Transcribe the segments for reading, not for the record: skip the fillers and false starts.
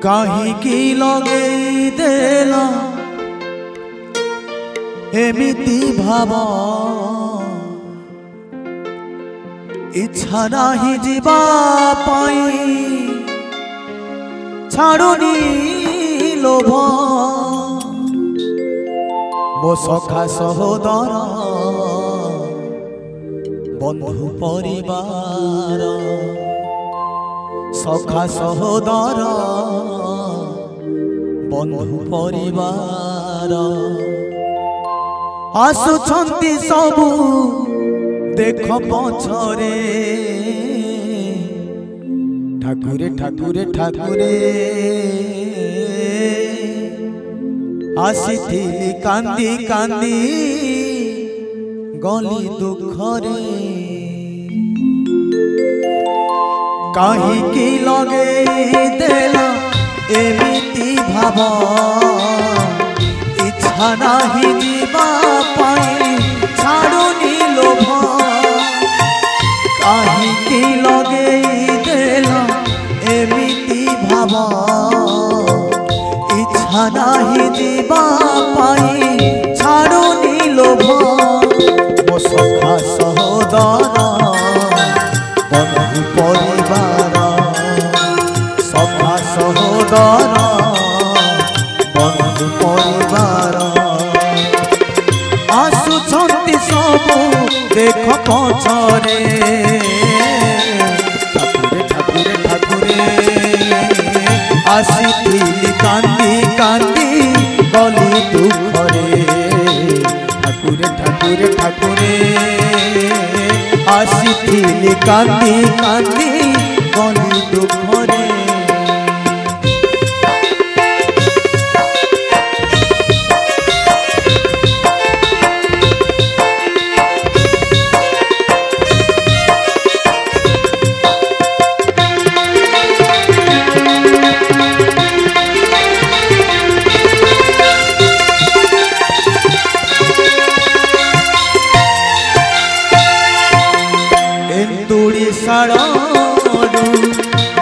काहींकी लगे देला एमिति भाव इच्छा नाही जीवा पाई छाड़ुनी लोभ मो सखा सहोदर बंधु परिवार सखा सहोदर बंधु परिवार आसुछंती सबू देख पछरे ठाकुरे ठाकुरे ठाकुरे आसीथिली कांदी कांदी गली दुखरे काहींकी लगे देला एमिति भाव इच्छा नाही जीवा पाई छाड़ुनी लोभ काहींकी लगे देला एमिति भाव इच्छा नाही जीवा पाई छाड़ुनी लोभ मो सखा सहोदर बंधु परिवार सखा सहोदर बंधु परिवार आसुछंती सबू देख पछरे ठाकुरे ठाकुरे ठाकुरे आसीथिली कांदी कांदी गली दुखरे ठाकुरे ठाकुरे ठाकुरे आसीथिली कांदी कांदी गली दुखरे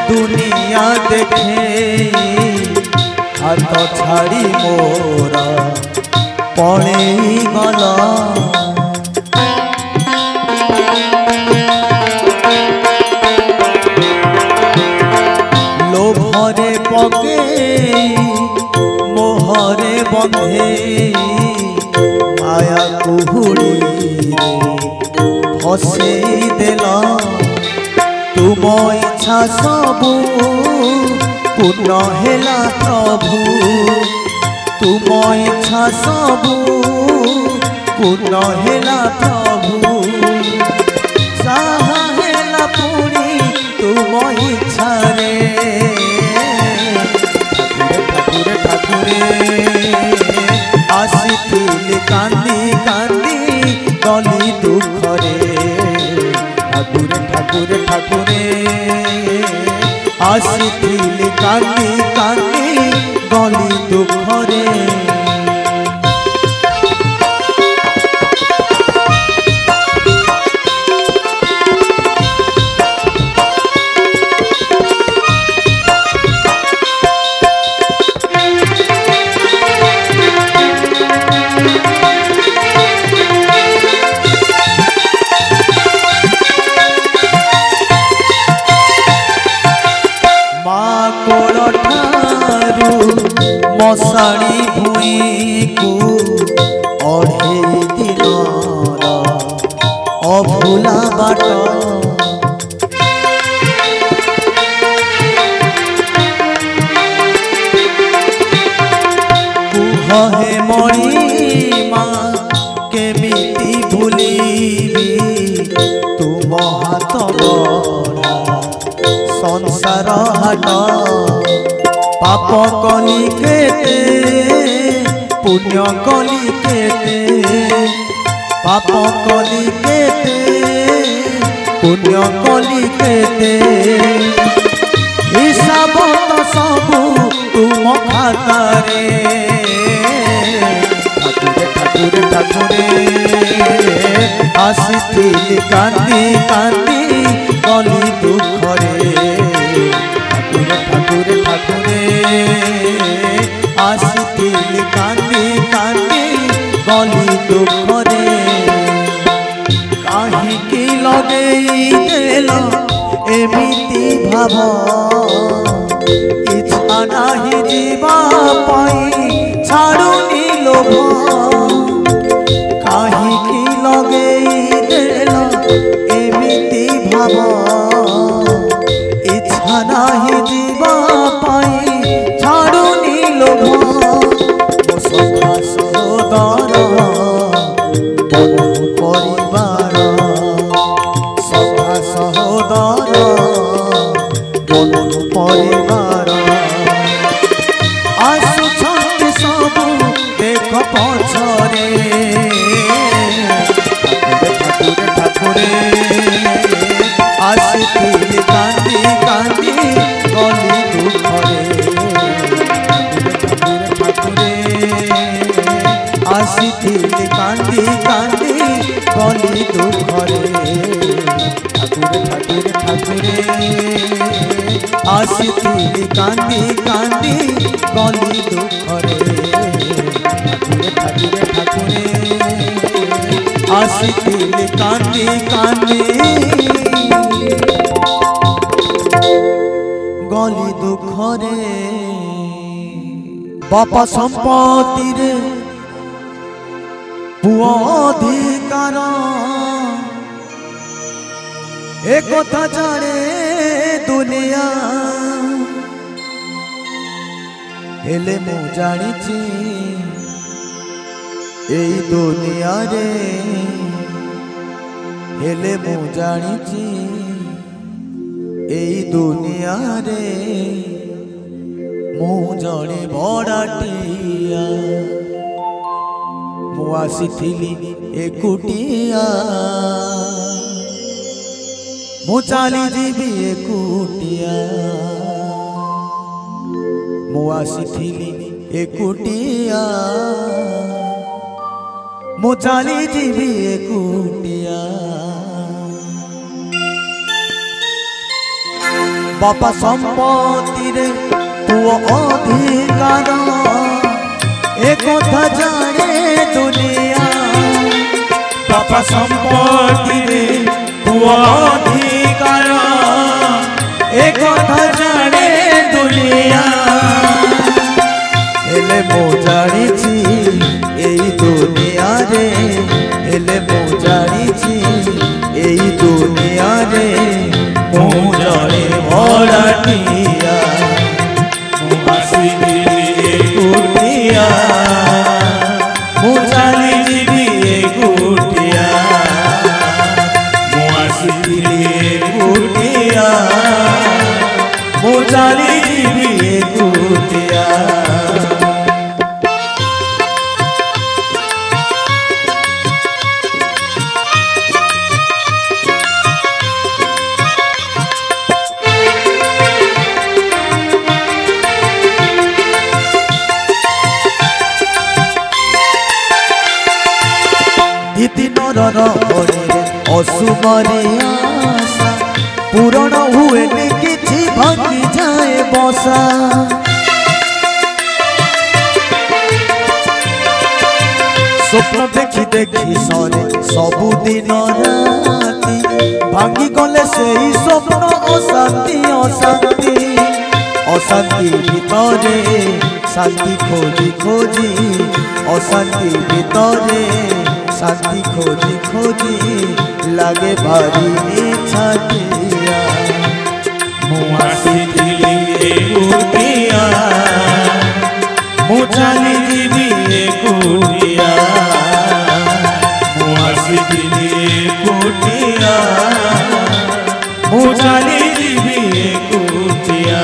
दुनिया देखे हाथ छाड़ी मोरा पड़े गला लोभरे पके मोहरे बंधे माया कुहुड़ी फसे देला तुम इच्छा सबू पूर्ण हेला प्रभु तुम इच्छा सबू पूर्ण हेला प्रभु साहा हेला पुणी तुम इच्छा रे ठाकुरे ठाकुरे आसीथिली कांदी कांदी गली दुखरे ठाकुरे ठाकुरे ठाकुरे आसीथिली कांदी कांदी गली दुखरे मशाणी भूई को अढ़े दिन अभूला बाट कुह हे मणिमा केमिति भूलिबी तुम हाथ गढ़ा संसार हाट पाप कली केते पुण्य कली केते पाप कली केते पुण्य कली केते हिसाब तो सबू तुम खातारे ठाकुरे ठाकुरे ठाकुरे आसीथिली कांदी कांदी गली दुखरे ठाकुरे ठाकुरे ठाकुरे ଆସିଥିଲି କାନ୍ଦି କାନ୍ଦି ଗଲି ଦୁଃଖରେ କାହିଁକି ଲଗେଇ ଦେଲ ଏମିତି ଭାବ ଇଚ୍ଛା ନାହିଁ ଯିବା ପାଇଁ ଛାଡୁନି ଲୋଭ କାହିଁକି ଲଗେଇ ଦେଲ ଏମିତି ଭାବ ଇଚ୍ଛା ନାହିଁ ଯିବା ପାଇଁ ଛାଡୁନି ଲୋଭ ମୋ ସଖା ସହୋଦର ବନ୍ଧୁ ପରିବାର ସଖା ସହୋଦର ବନ୍ଧୁ ପରିବାର ଆସୁଛନ୍ତି ସବୁ ଦେଖ ପଛରେ ଠାକୁରେ ଆସିଥିଲି କାନ୍ଦି କାନ୍ଦି ଗଲି ଦୁଃଖରେ ଠାକୁରେ ଆସିଥିଲି କାନ୍ଦି କାନ୍ଦି ଗଲି ଦୁଃଖରେ ଠାକୁରେ ଆସିଥିଲି କାନ୍ଦି କାନ୍ଦି ଗଲି ଦୁଃଖରେ ଠାକୁରେ ଆସିଥିଲି କାନ୍ଦି କାନ୍ଦି गली दुखरे बापा संपत्ति रे पुआ अधिकार एक कथा जाने दुनिया हेले मु जानिछि एई दुनिया रे हेले मु जानिछि एई दुनिया रे मु जड़े बड़ाटिया मु आसीथिली एकुटिया मु चली जीवी एकुटिया मु आसीथिली एकुटिया मु चली जीवी एकुटिया बापा संपत्ति रे पुआ अधिकार एक कथा जाने दुनिया बापा संपत्ति रे पुआ अधिकार एक कथा जाने दुनिया हेले मो जानिछि एई दुनिया रे हेले मो जानिछि एई दुनिया रे मु जड़े बड़ाटिया मु आसीथिली एकुटिया मु चली जीवी एकुटिया मु आसीथिली एकुटिया मु चली जीवी एकुटिया असुमरे आशा पूरण हुए किछि भांगी जाए बसा स्वप्न देखी देखी सरे सबुदिन राति भांगी गले से स्वप्न अशांति अशांति अशांति भितरे शांति खोजी खोजी अशांति भितरे शांति खोजी खोजी लागे भारी छाटिया मु आसीथिली एकुटिया मु चली जीवी एकुटिया मु आसीथिली एकुटिया मु चली जीवी एकुटिया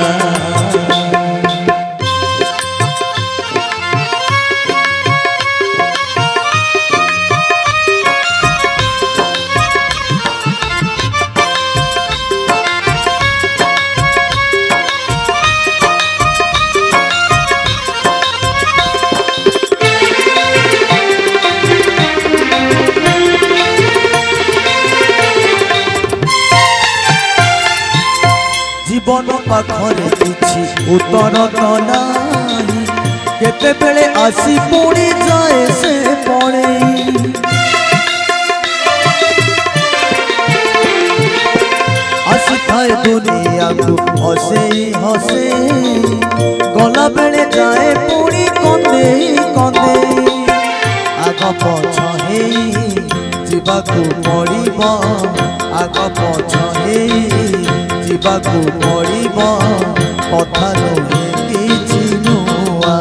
जीवन पाखरे किछि उत्तर तो नाही केते बेले आसी पुणी जाए से पड़े आसी थाए दुनिया को हसे हसे गला बेले जाए पुणी कंदे कंदे आग पछ हे जीवाकू पड़िबो आग पछ हे जीवाकू पड़िबो कथा नुहे किछि नुआ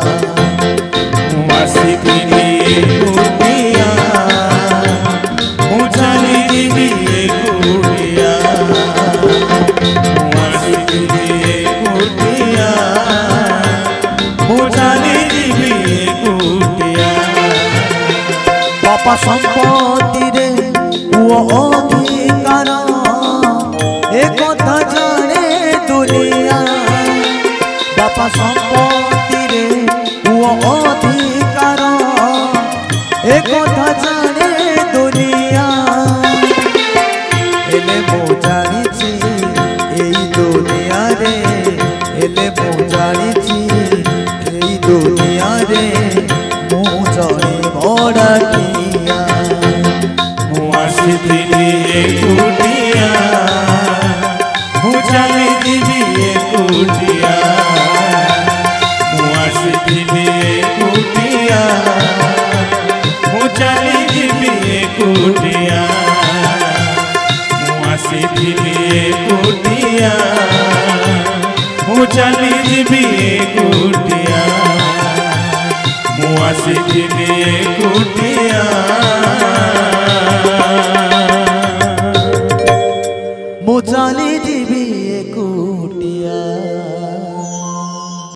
आसिथिली एकुटिया मु चली जीवी एकुटिया आसिथिली एकुटिया मु चली जीवी एकुटिया बापा संपत्ति रे वो अधिकार एक कथा जाने दुनिया बापा संपत्ति रे वो अधिकार एक कथा जाने दुनिया एले मो जानिछि एई दुनिया रे एले मो जानिछि एई दुनिया रे मो जणे बड़ाकिया मु आसिथिली एकुटिया मु चली जीवी एकुटिया मु आसिथिली एकुटिया मु चली जीवी एकुटिया मु आसिथिली एकुटिया मु चली जीवी एकुटिया मु आसिथिली एकुटिया